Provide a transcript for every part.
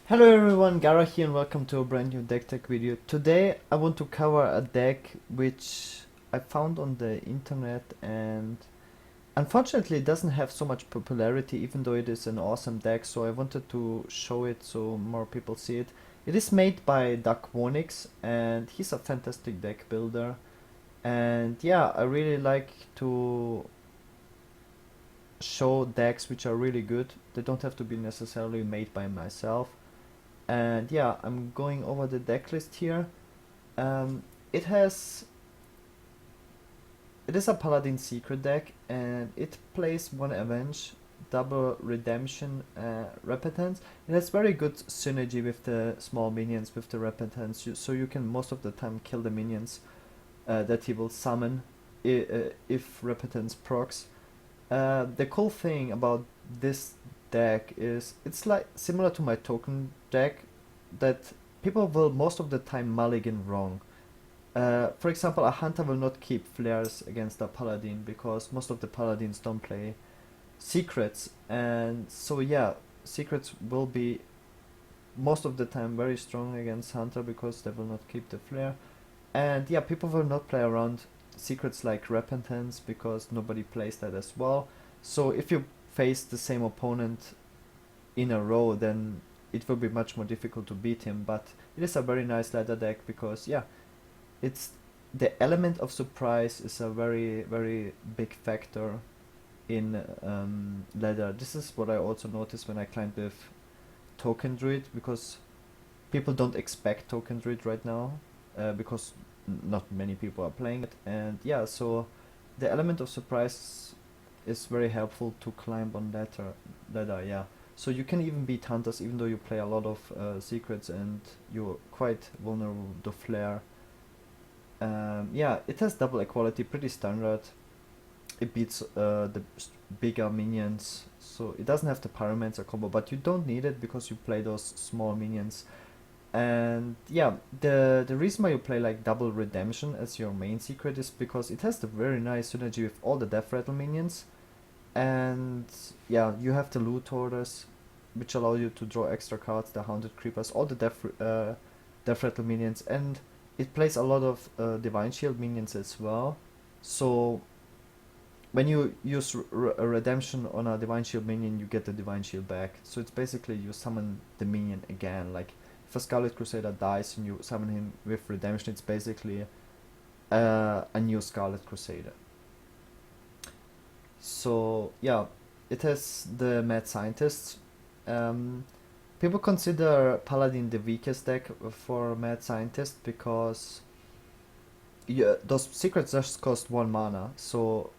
Hello everyone, Gaara here and welcome to a brand new deck tech video. Today I want to cover a deck which I found on the internet and unfortunately it doesn't have so much popularity even though it is an awesome deck, so I wanted to show it so more people see it. It is made by Darkwonyx and he's a fantastic deck builder, and yeah, I really like to show decks which are really good. They don't have to be necessarily made by myself. And yeah, I'm going over the deck list here. Um, it has it is a Paladin secret deck, and it plays one Avenge, double Redemption, Repentance. It has very good synergy with the small minions with the Repentance, so you can most of the time kill the minions that he will summon if Repentance procs. The cool thing about this deck is it's like similar to my token deck, that people will most of the time mulligan wrong. For example, a hunter will not keep flares against a paladin because most of the paladins don't play secrets, and so yeah, secrets will be most of the time very strong against hunter because they will not keep the flare. And yeah, people will not play around secrets like repentance because nobody plays that as well. So if you face the same opponent in a row, then it will be much more difficult to beat him. But it is a very nice ladder deck because yeah, it's the element of surprise is a very big factor in ladder. This is what I also noticed when I climbed with token druid, because people don't expect token druid right now, because not many people are playing it, and yeah, so the element of surprise is very helpful to climb on ladder, yeah. So you can even beat hunters even though you play a lot of secrets and you're quite vulnerable to flare. Yeah, it has double equality, pretty standard. It beats the bigger minions, so it doesn't have the pyromancer combo, but you don't need it because you play those small minions. And yeah, the reason why you play like double redemption as your main secret is because it has the very nice synergy with all the death rattle minions. And yeah, you have the loot orders which allow you to draw extra cards, the haunted creepers, all the death rattle minions, and it plays a lot of divine shield minions as well. So when you use a redemption on a divine shield minion, you get the divine shield back. So it's basically you summon the minion again. Like if a Scarlet Crusader dies and you summon him with redemption, it's basically a new Scarlet Crusader. So yeah, it has the Mad Scientist. Um, People consider Paladin the weakest deck for Mad Scientist because yeah, those secrets just cost 1 mana. So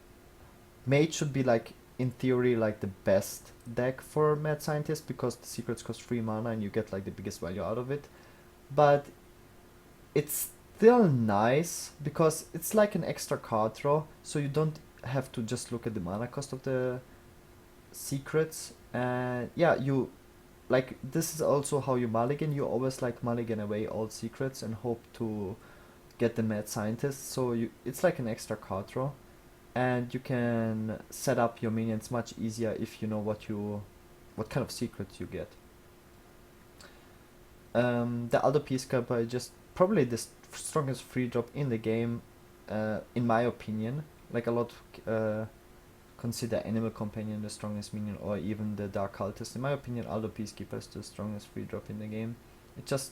Mage should be like in theory like the best deck for Mad Scientist because the secrets cost 3 mana and you get like the biggest value out of it. But it's still nice because it's like an extra card draw, so you don't have to just look at the mana cost of the secrets. And yeah, you like this is also how you mulligan. You always like mulligan away all secrets and hope to get the Mad Scientist. So it's like an extra card draw, and you can set up your minions much easier if you know what kind of secrets you get. The other Peacekeeper is just probably the strongest free drop in the game, in my opinion. Like a lot consider Animal Companion the strongest minion, or even the Dark Cultist. In my opinion, Aldo Peacekeeper is the strongest free drop in the game. It's just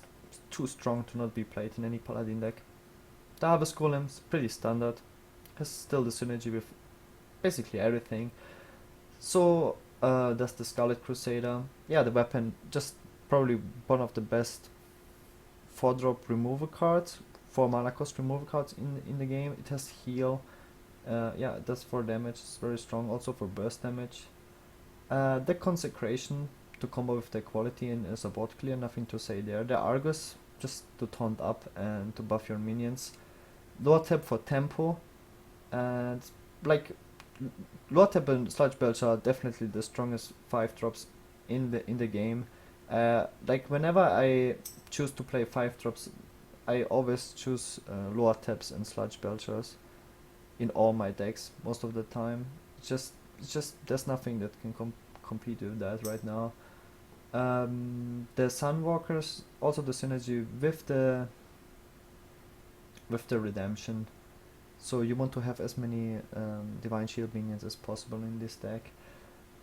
too strong to not be played in any Paladin deck. The Harvest Golem's pretty standard, has still the synergy with basically everything. So that's the Scarlet Crusader. Yeah, the weapon, just probably one of the best 4-drop removal cards, 4 mana cost removal cards in the game. It has heal. Yeah, it does 4 damage. It's very strong. Also for burst damage. The Consecration to combo with the quality and as a bot clear, nothing to say there. The Argus just to taunt up and to buff your minions. Lower tap for tempo, and like Lower tap and Sludge Belcher are definitely the strongest 5-drops in the game. Like whenever I choose to play 5-drops, I always choose Lower Taps and Sludge Belchers in all my decks most of the time. It's just there's nothing that can compete with that right now. The Sunwalkers, also the synergy with the redemption. So you want to have as many Divine Shield minions as possible in this deck.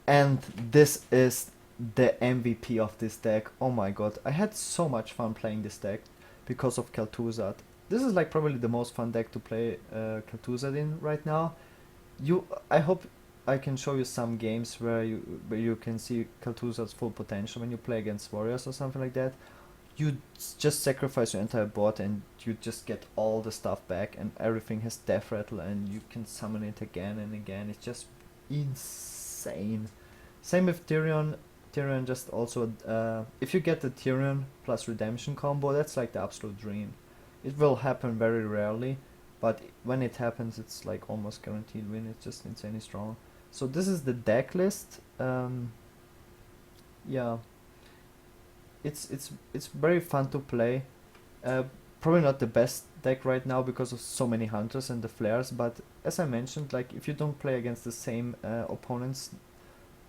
And this is the MVP of this deck. Oh my god, I had so much fun playing this deck because of Kel'Thuzad. This is like probably the most fun deck to play Kel'Thuzad in right now. I hope I can show you some games where you can see Kel'Thuzad's full potential when you play against warriors or something like that. You just sacrifice your entire board and you just get all the stuff back, and everything has death rattle and you can summon it again and again. It's just insane. Same with Tyrion. Tyrion just also if you get the Tyrion plus redemption combo, that's like the absolute dream. It will happen very rarely, but when it happens, it's like almost guaranteed win. It's just insanely strong. So this is the deck list. Yeah, it's very fun to play. Probably not the best deck right now because of so many hunters and the flares, but as I mentioned, like if you don't play against the same opponents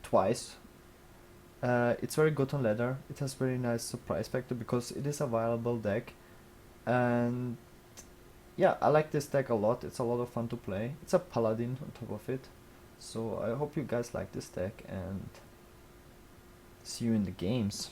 twice, it's very good on ladder. It has very nice surprise factor because it is a viable deck, and yeah, I like this deck a lot. It's a lot of fun to play. It's a Paladin on top of it, so I hope you guys like this deck and see you in the games.